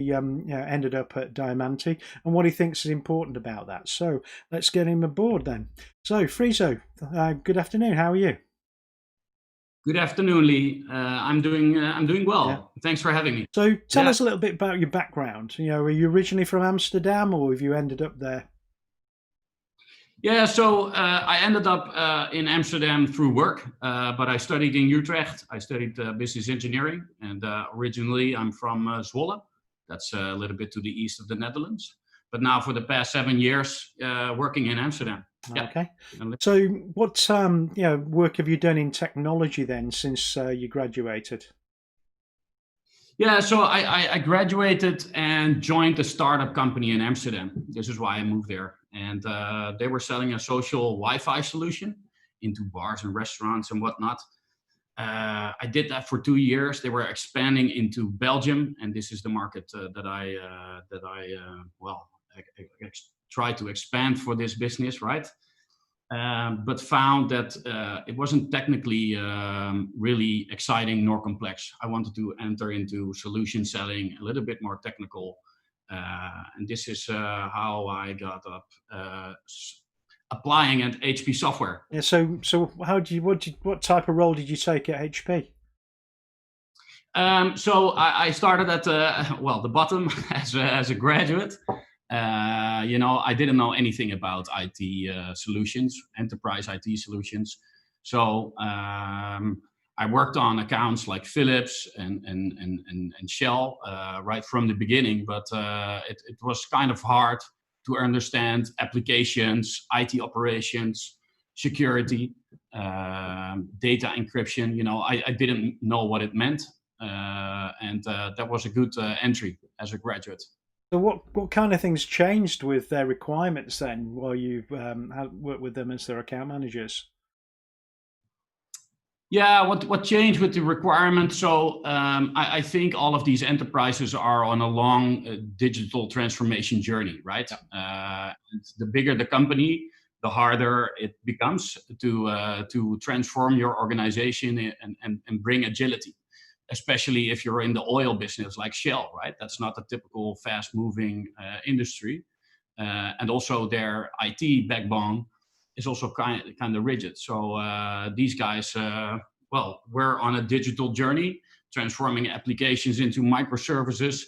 he ended up at Diamanti and what he thinks is important about that. So let's get him aboard then. So Friso, good afternoon. How are you? Good afternoon, Lee. I'm doing Yeah. well. Thanks for having me. So tell Yeah, us a little bit about your background. Are you originally from Amsterdam or have you ended up there? yeah. So I ended up in Amsterdam through work, but I studied in Utrecht. I studied business engineering, and originally I'm from Zwolle. That's a little bit to the east of the Netherlands. But now for the past 7 years, working in Amsterdam. Yeah. Okay. So what work have you done in technology then since you graduated? Yeah, so I graduated and joined a startup company in Amsterdam. This is why I moved there. And they were selling a social Wi-Fi solution into bars and restaurants and whatnot. I did that for 2 years. They were expanding into Belgium, and this is the market that I tried to expand for this business, right? But found that it wasn't technically really exciting nor complex. I wanted to enter into solution selling, a little bit more technical, and this is how I got up applying at HP Software. Yeah. So what type of role did you take at HP? So I started at the bottom as a graduate. I didn't know anything about IT solutions, enterprise IT solutions. So I worked on accounts like Philips and Shell right from the beginning, but it was kind of hard to understand applications, IT operations, security, data encryption. I didn't know what it meant. And that was a good entry as a graduate. So what kind of things changed with their requirements then while you worked with them as their account managers? Yeah, what changed with the requirement? So I think all of these enterprises are on a long digital transformation journey, right? And the bigger the company, the harder it becomes to transform your organization and bring agility, especially if you're in the oil business like Shell, right? That's not a typical fast-moving industry, and also their IT backbone is also kind of rigid. So these guys, we're on a digital journey, transforming applications into microservices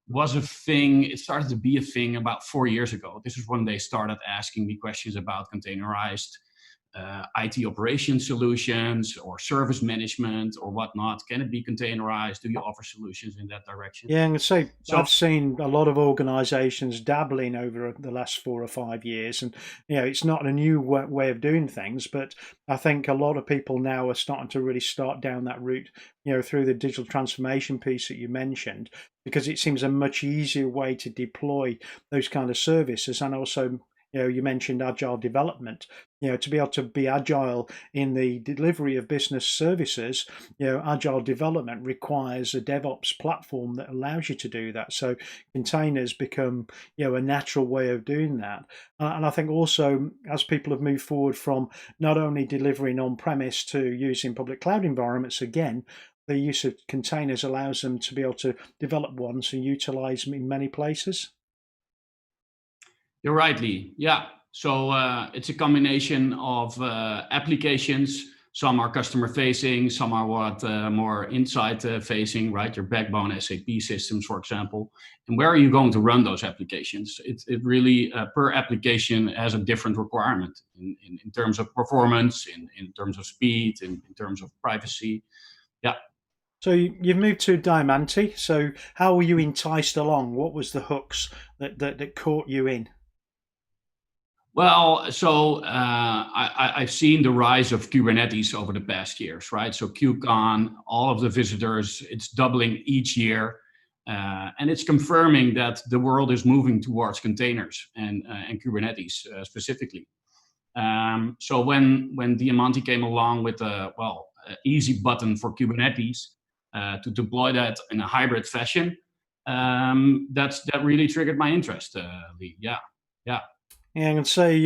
was a thing. It started to be a thing about 4 years ago. This is when they started asking me questions about containerized IT operation solutions or service management or whatnot. Can it be containerized? Do you offer solutions in that direction? Yeah, and so So I've seen a lot of organisations dabbling over the last 4 or 5 years, and it's not a new way of doing things, but I think a lot of people now are starting to really start down that route, through the digital transformation piece that you mentioned, because it seems a much easier way to deploy those kind of services, and also. You mentioned agile development. To be able to be agile in the delivery of business services, agile development requires a DevOps platform that allows you to do that. So containers become, a natural way of doing that. And I think also as people have moved forward from not only delivering on premise to using public cloud environments again, the use of containers allows them to be able to develop ones and utilize them in many places. you're right, Lee. Yeah. So it's a combination of applications. Some are customer facing, some are more inside facing, right? Your backbone SAP systems, for example. And where are you going to run those applications? It really, per application, has a different requirement in terms of performance, in terms of speed, in terms of privacy. Yeah. So you've moved to Diamanti. So how were you enticed along? What was the hooks that caught you in? Well, so I've seen the rise of Kubernetes over the past years, right? So KubeCon, all of the visitors, it's doubling each year. And it's confirming that the world is moving towards containers and Kubernetes specifically. So when Diamanti came along with a easy button for Kubernetes to deploy that in a hybrid fashion, that really triggered my interest, Lee. Yeah, yeah. Yeah, I can say,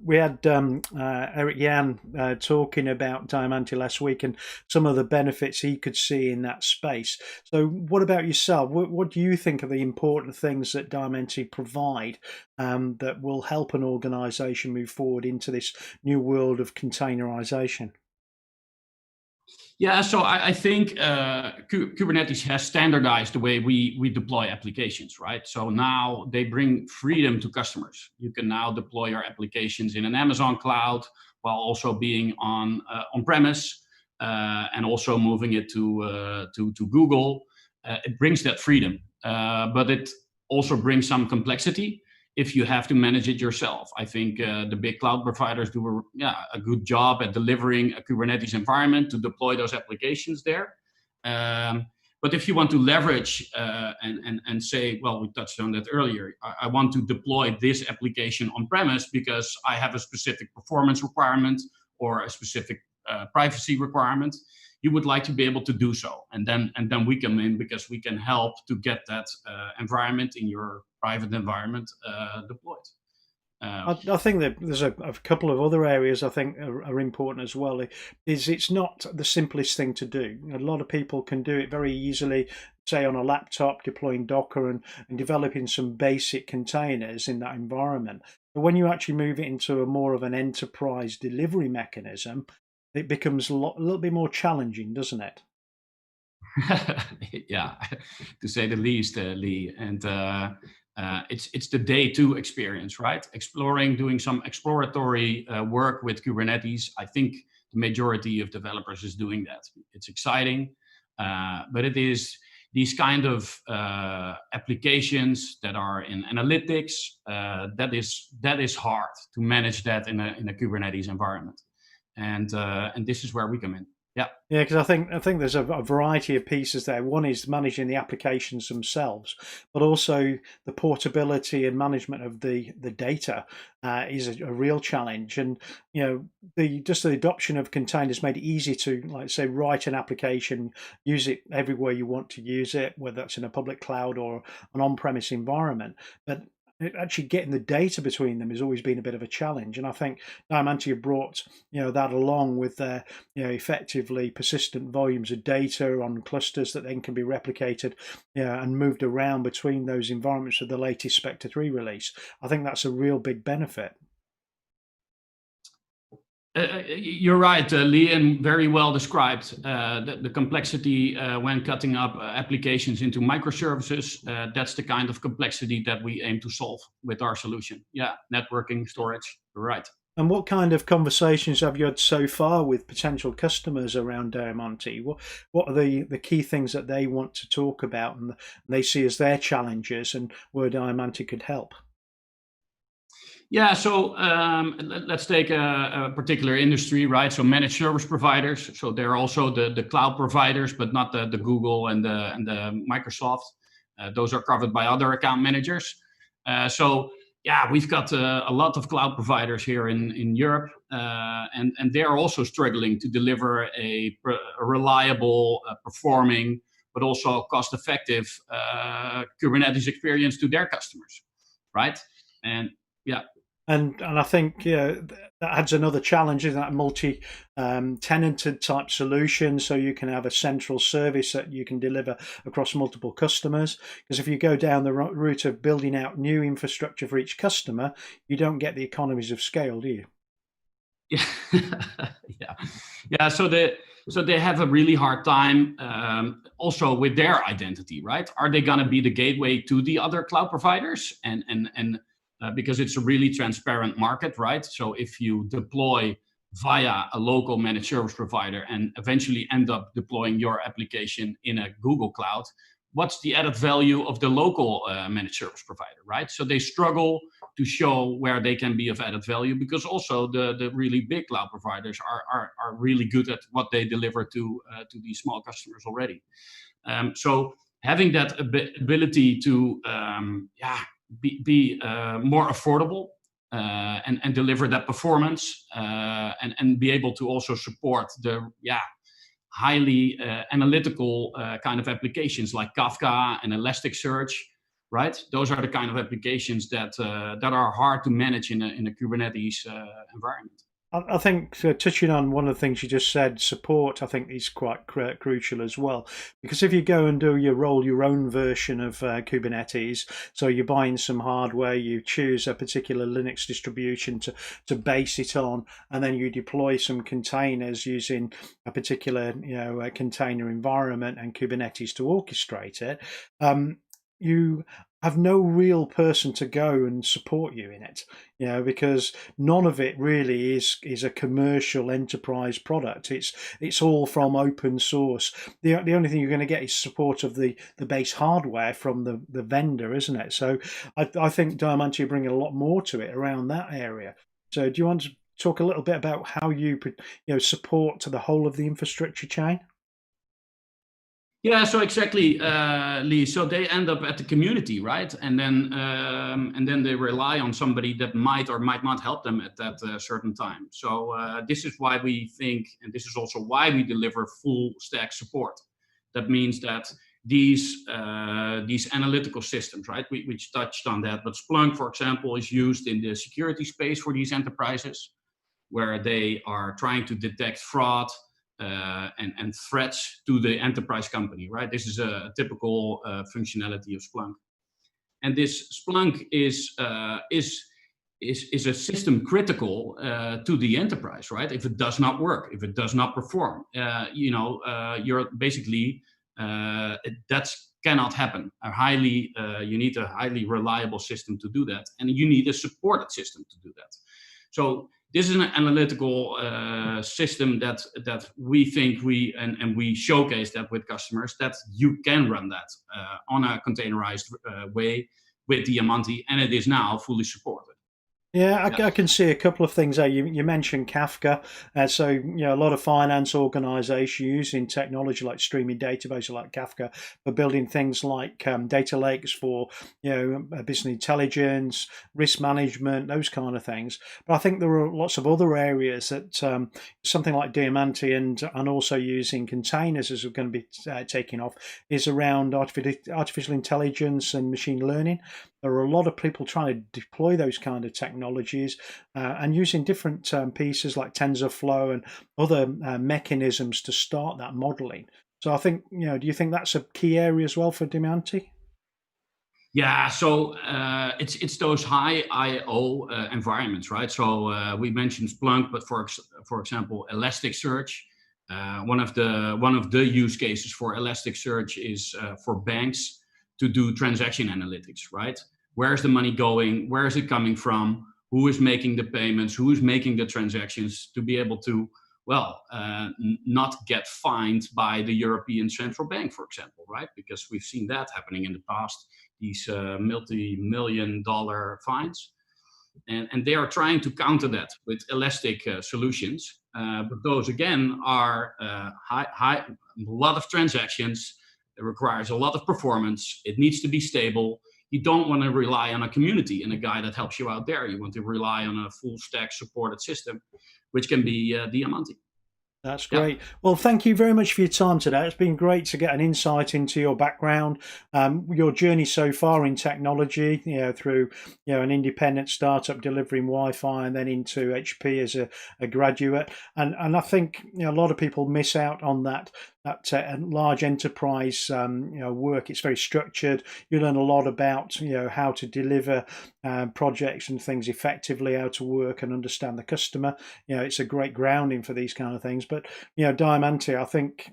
we had Eric Yan talking about Diamanti last week and some of the benefits he could see in that space. So, what about yourself? What do you think are the important things that Diamanti provide that will help an organization move forward into this new world of containerization? Yeah, so I think Kubernetes has standardized the way we deploy applications, right? So now they bring freedom to customers. You can now deploy your applications in an Amazon cloud while also being on premise and also moving it to Google. It brings that freedom, but it also brings some complexity if you have to manage it yourself. I think the big cloud providers do a good job at delivering a Kubernetes environment to deploy those applications there. Um, but if you want to leverage and say, well, we touched on that earlier, I want to deploy this application on premise because I have a specific performance requirement or a specific privacy requirement. You would like to be able to do so, and then we come in because we can help to get that environment in your private environment deployed. Uh, I think that there's a couple of other areas I think are important as well. Is it's not the simplest thing to do. A lot of people can do it very easily, say on a laptop, deploying Docker and developing some basic containers in that environment. But when you actually move it into a more of an enterprise delivery mechanism, it becomes a little bit more challenging, doesn't it? yeah, to say the least, Lee. And it's the day two experience, right? Exploring, doing some exploratory work with Kubernetes. I think the majority of developers is doing that. It's exciting, but it is these kind of applications that are in analytics. That is hard to manage that in a Kubernetes environment, and this is where we come in. Yeah. Yeah, because I think there's a variety of pieces there. One is managing the applications themselves, but also the portability and management of the data is a real challenge. And the adoption of containers made it easy to, like say, write an application, use it everywhere you want to use it, whether that's in a public cloud or an on-premise environment. But actually getting the data between them has always been a bit of a challenge. And I think Diamanti have brought that along with their effectively persistent volumes of data on clusters that then can be replicated and moved around between those environments with the latest Spectre 3 release. I think that's a real big benefit. You're right, Lee, and very well described. The complexity when cutting up applications into microservices, that's the kind of complexity that we aim to solve with our solution. Yeah, networking, storage, you're right. And what kind of conversations have you had so far with potential customers around Diamanti? What are the key things that they want to talk about and they see as their challenges and where Diamanti could help? Yeah, so let's take a particular industry, right? So managed service providers. So they're also the cloud providers, but not the Google and the Microsoft. Those are covered by other account managers. So yeah, we've got a lot of cloud providers here in Europe, and they're also struggling to deliver a reliable, performing, but also cost-effective Kubernetes experience to their customers, right? And yeah. And I think that adds another challenge in that multi tenanted type solution. So you can have a central service that you can deliver across multiple customers. Because if you go down the route of building out new infrastructure for each customer, you don't get the economies of scale, do you? Yeah, yeah, yeah. So they have a really hard time also with their identity, right? Are they gonna be the gateway to the other cloud providers? And because it's a really transparent market, right? So if you deploy via a local managed service provider and eventually end up deploying your application in a Google Cloud, what's the added value of the local managed service provider, right? So they struggle to show where they can be of added value because also the really big cloud providers are really good at what they deliver to these small customers already. So having that ability to be more affordable and deliver that performance and be able to also support the highly analytical kind of applications like Kafka and Elasticsearch. right? Those are the kind of applications that are hard to manage in a Kubernetes environment. I think touching on one of the things you just said, support, I think is quite crucial as well. Because if you go and do roll your own version of Kubernetes, so you're buying some hardware, you choose a particular Linux distribution to base it on, and then you deploy some containers using a particular a container environment and Kubernetes to orchestrate it. You have no real person to go and support you in it, because none of it really is a commercial enterprise product. It's all from open source. The only thing you're going to get is support of the base hardware from the vendor, isn't it? So I think Diamanti are bringing a lot more to it around that area. So do you want to talk a little bit about how you support the whole of the infrastructure chain? Yeah, so exactly, Lee. So they end up at the community, right? And then they rely on somebody that might or might not help them at that certain time. So this is why we think, and this is also why we deliver full stack support. That means that these analytical systems, right? We touched on that, but Splunk, for example, is used in the security space for these enterprises, where they are trying to detect fraud and threats to the enterprise company, right? This is a typical functionality of Splunk. And this Splunk is a system critical to the enterprise, right? If it does not work, if it does not perform, you're basically that cannot happen. You need a highly reliable system to do that, and you need a supported system to do that. So this is an analytical system that we think and we showcase that with customers, that you can run that on a containerized way with Diamanti, and it is now fully supported. Yeah, I can see a couple of things there. You mentioned Kafka, so a lot of finance organisations using technology like streaming databases like Kafka for building things like data lakes for business intelligence, risk management, those kind of things. But I think there are lots of other areas that something like Diamanti and also using containers, as we're going to be taking off, is around artificial intelligence and machine learning. There are a lot of people trying to deploy those kind of technologies and using different pieces like TensorFlow and other mechanisms to start that modeling. So I think, do you think that's a key area as well for Diamanti? Yeah, so it's those high I/O environments, right? So we mentioned Splunk, but for example, Elasticsearch. One of the use cases for Elasticsearch is for banks to do transaction analytics, right? Where's the money going? Where is it coming from? Who is making the payments? Who is making the transactions, to be able to, not get fined by the European Central Bank, for example, right? Because we've seen that happening in the past, these multi-million-dollar fines. And they are trying to counter that with elastic solutions. But those, again, are a lot of transactions. It requires a lot of performance. It needs to be stable. You don't want to rely on a community and a guy that helps you out there. You want to rely on a full stack supported system, which can be Diamanti. That's great. Well, thank you very much for your time today. It's been great to get an insight into your background, your journey so far in technology, through an independent startup delivering Wi-Fi and then into HP as a graduate. And I think a lot of people miss out on that large enterprise work. It's very structured. You learn a lot about how to deliver projects and things effectively, how to work and understand the customer. It's a great grounding for these kind of things. But Diamanti, I think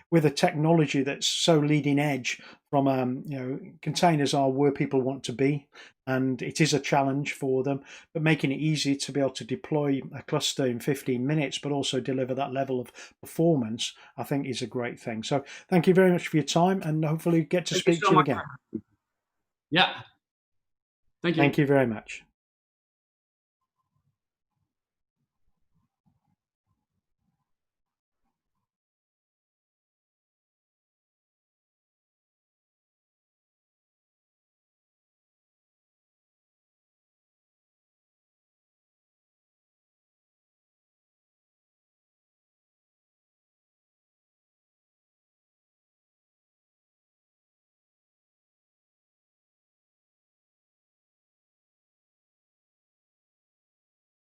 with a technology that's so leading edge, from containers are where people want to be, and it is a challenge for them, but making it easy to be able to deploy a cluster in 15 minutes but also deliver that level of performance, I think is a great thing. So thank you very much for your time, and hopefully get to speak to you again. Yeah, thank you. Thank you very much.